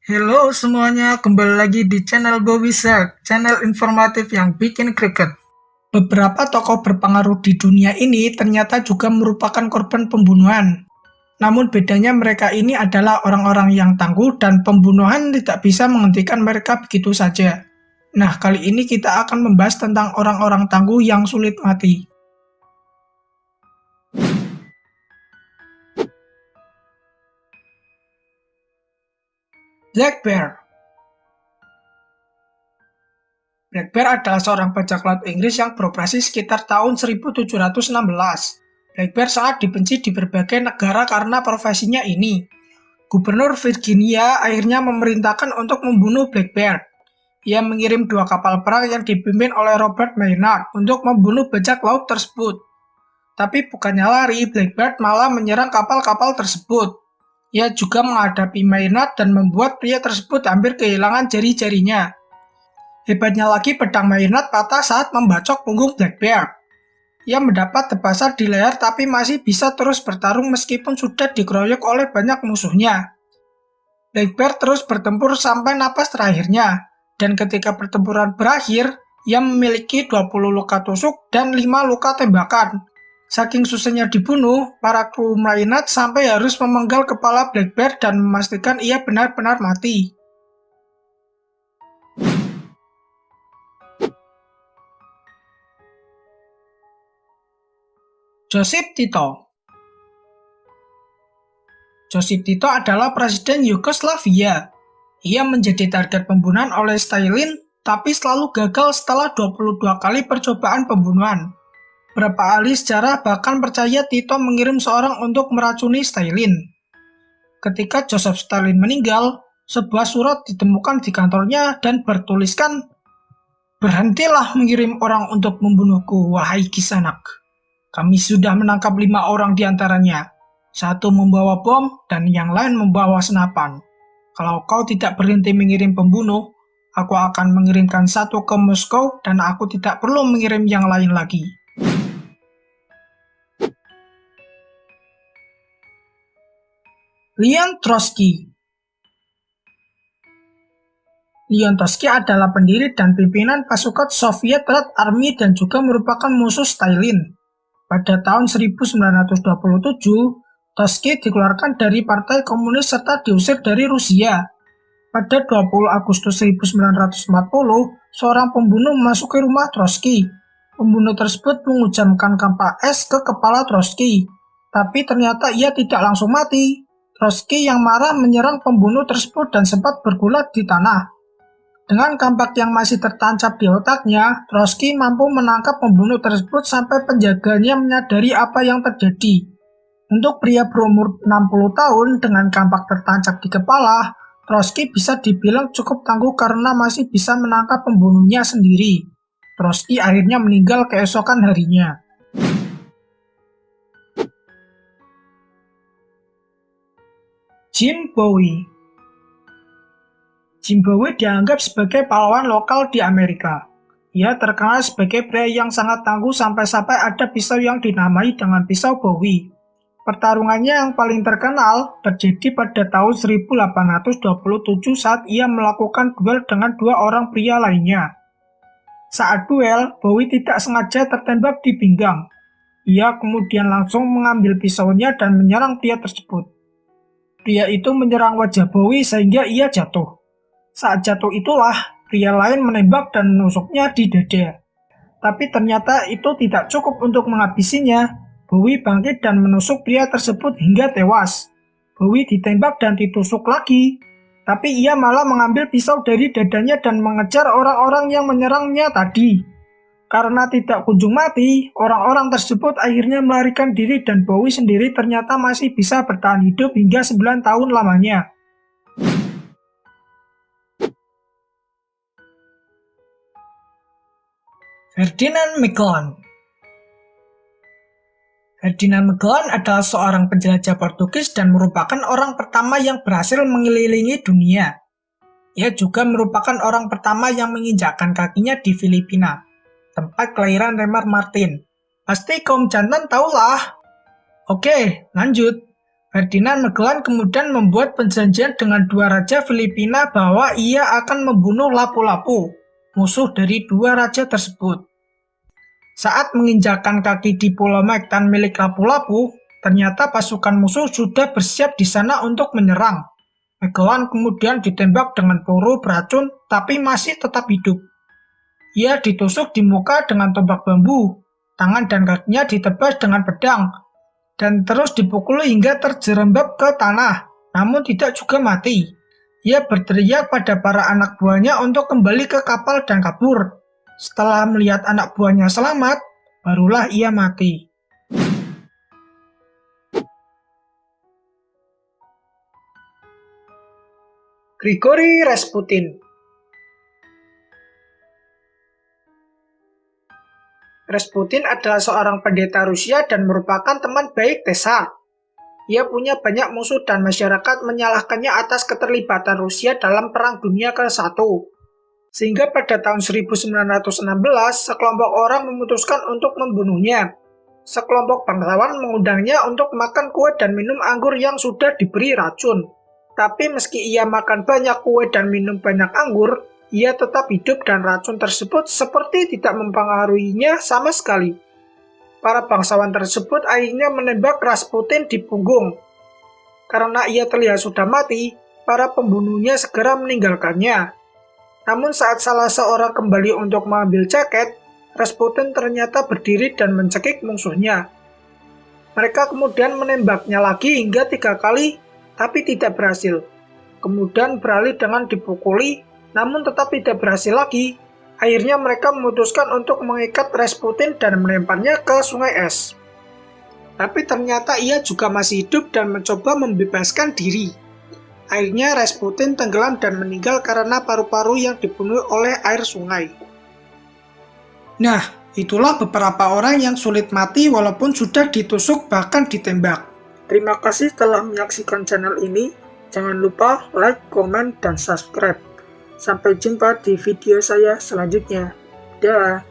Halo semuanya, kembali lagi di channel Bobby Shark, channel informatif yang bikin greget. Beberapa tokoh berpengaruh di dunia ini ternyata juga merupakan korban pembunuhan. Namun bedanya mereka ini adalah orang-orang yang tangguh dan pembunuhan tidak bisa menghentikan mereka begitu saja. Nah, kali ini kita akan membahas tentang orang-orang tangguh yang sulit mati. Black Bear. Black Bear adalah seorang bajak laut Inggris yang beroperasi sekitar tahun 1716. Black Bear sangat dibenci di berbagai negara karena profesinya ini. Gubernur Virginia akhirnya memerintahkan untuk membunuh Black Bear. Ia mengirim 2 kapal perang yang dipimpin oleh Robert Maynard untuk membunuh bajak laut tersebut. Tapi bukannya lari, Black Bear malah menyerang kapal-kapal tersebut. Ia juga menghadapi Maynard dan membuat pria tersebut hampir kehilangan jari-jarinya. Hebatnya lagi, pedang Maynard patah saat membacok punggung Black Bear. Ia mendapat tebasan di leher tapi masih bisa terus bertarung meskipun sudah dikeroyok oleh banyak musuhnya. Black Bear terus bertempur sampai napas terakhirnya, dan ketika pertempuran berakhir, ia memiliki 20 luka tusuk dan 5 luka tembakan. Saking susahnya dibunuh, para kru Maynard sampai harus memenggal kepala Black Bear dan memastikan ia benar-benar mati. Josip Tito. Josip Tito adalah presiden Yugoslavia. Ia menjadi target pembunuhan oleh Stalin, tapi selalu gagal setelah 22 kali percobaan pembunuhan. Beberapa ahli sejarah bahkan percaya Tito mengirim seorang untuk meracuni Stalin. Ketika Joseph Stalin meninggal, sebuah surat ditemukan di kantornya dan bertuliskan, "Berhentilah mengirim orang untuk membunuhku, wahai Kisanak. Kami sudah menangkap 5 orang di antaranya. 1 membawa bom dan yang lain membawa senapan. Kalau kau tidak berhenti mengirim pembunuh, aku akan mengirimkan 1 ke Moskow dan aku tidak perlu mengirim yang lain lagi." Leon Trotsky. Leon Trotsky adalah pendiri dan pimpinan pasukan Soviet Red Army dan juga merupakan musuh Stalin. Pada tahun 1927, Trotsky dikeluarkan dari Partai Komunis serta diusir dari Rusia. Pada 20 Agustus 1940, seorang pembunuh memasuki rumah Trotsky. Pembunuh tersebut menghujamkan kampak es ke kepala Trotsky, tapi ternyata ia tidak langsung mati. Trotsky yang marah menyerang pembunuh tersebut dan sempat bergulat di tanah. Dengan kampak yang masih tertancap di otaknya, Trotsky mampu menangkap pembunuh tersebut sampai penjaganya menyadari apa yang terjadi. Untuk pria berumur 60 tahun dengan kampak tertancap di kepala, Trotsky bisa dibilang cukup tangguh karena masih bisa menangkap pembunuhnya sendiri. Trotsky akhirnya meninggal keesokan harinya. Jim Bowie. Jim Bowie dianggap sebagai pahlawan lokal di Amerika. Ia terkenal sebagai pria yang sangat tangguh sampai-sampai ada pisau yang dinamai dengan pisau Bowie. Pertarungannya yang paling terkenal terjadi pada tahun 1827 saat ia melakukan duel dengan 2 orang pria lainnya. Saat duel, Bowie tidak sengaja tertembak di pinggang. Ia kemudian langsung mengambil pisaunya dan menyerang pria tersebut. Pria itu menyerang wajah Bowie sehingga ia jatuh. Saat jatuh itulah, pria lain menembak dan menusuknya di dada. Tapi ternyata itu tidak cukup untuk menghabisinya. Bowie bangkit dan menusuk pria tersebut hingga tewas. Bowie ditembak dan ditusuk lagi. Tapi ia malah mengambil pisau dari dadanya dan mengejar orang-orang yang menyerangnya tadi. Karena tidak kunjung mati, orang-orang tersebut akhirnya melarikan diri dan Bowie sendiri ternyata masih bisa bertahan hidup hingga 9 tahun lamanya. Ferdinand Magellan. Ferdinand Magellan adalah seorang penjelajah Portugis dan merupakan orang pertama yang berhasil mengelilingi dunia. Ia juga merupakan orang pertama yang menginjakkan kakinya di Filipina, tempat kelahiran Remar Martin. Pasti kaum jantan tahulah. Oke, lanjut. Ferdinand Magellan kemudian membuat perjanjian dengan dua raja Filipina bahwa ia akan membunuh Lapu-Lapu, musuh dari dua raja tersebut. Saat menginjakkan kaki di Pulau Mactan milik Lapu-Lapu, ternyata pasukan musuh sudah bersiap di sana untuk menyerang. Magellan kemudian ditembak dengan peluru beracun, tapi masih tetap hidup. Ia ditusuk di muka dengan tombak bambu, tangan dan kakinya ditebas dengan pedang, dan terus dipukul hingga terjerembab ke tanah, namun tidak juga mati. Ia berteriak pada para anak buahnya untuk kembali ke kapal dan kabur. Setelah melihat anak buahnya selamat, barulah ia mati. Grigori Rasputin. Rasputin adalah seorang pendeta Rusia dan merupakan teman baik Tsar. Ia punya banyak musuh dan masyarakat menyalahkannya atas keterlibatan Rusia dalam Perang Dunia ke-1. Sehingga pada tahun 1916, sekelompok orang memutuskan untuk membunuhnya. Sekelompok bangsawan mengundangnya untuk makan kue dan minum anggur yang sudah diberi racun. Tapi meski ia makan banyak kue dan minum banyak anggur, ia tetap hidup dan racun tersebut seperti tidak mempengaruhinya sama sekali. Para bangsawan tersebut akhirnya menembak Rasputin di punggung. Karena ia terlihat sudah mati, para pembunuhnya segera meninggalkannya. Namun saat salah seorang kembali untuk mengambil jaket, Rasputin ternyata berdiri dan mencekik musuhnya. Mereka kemudian menembaknya lagi hingga 3 kali, tapi tidak berhasil. Kemudian beralih dengan dipukuli, namun tetap tidak berhasil lagi. Akhirnya mereka memutuskan untuk mengikat Rasputin dan melemparnya ke sungai es. Tapi ternyata ia juga masih hidup dan mencoba membebaskan diri. Akhirnya Rasputin tenggelam dan meninggal karena paru-paru yang dibunuh oleh air sungai. Nah, itulah beberapa orang yang sulit mati walaupun sudah ditusuk bahkan ditembak. Terima kasih telah menyaksikan channel ini. Jangan lupa like, komen, dan subscribe. Sampai jumpa di video saya selanjutnya. Dah.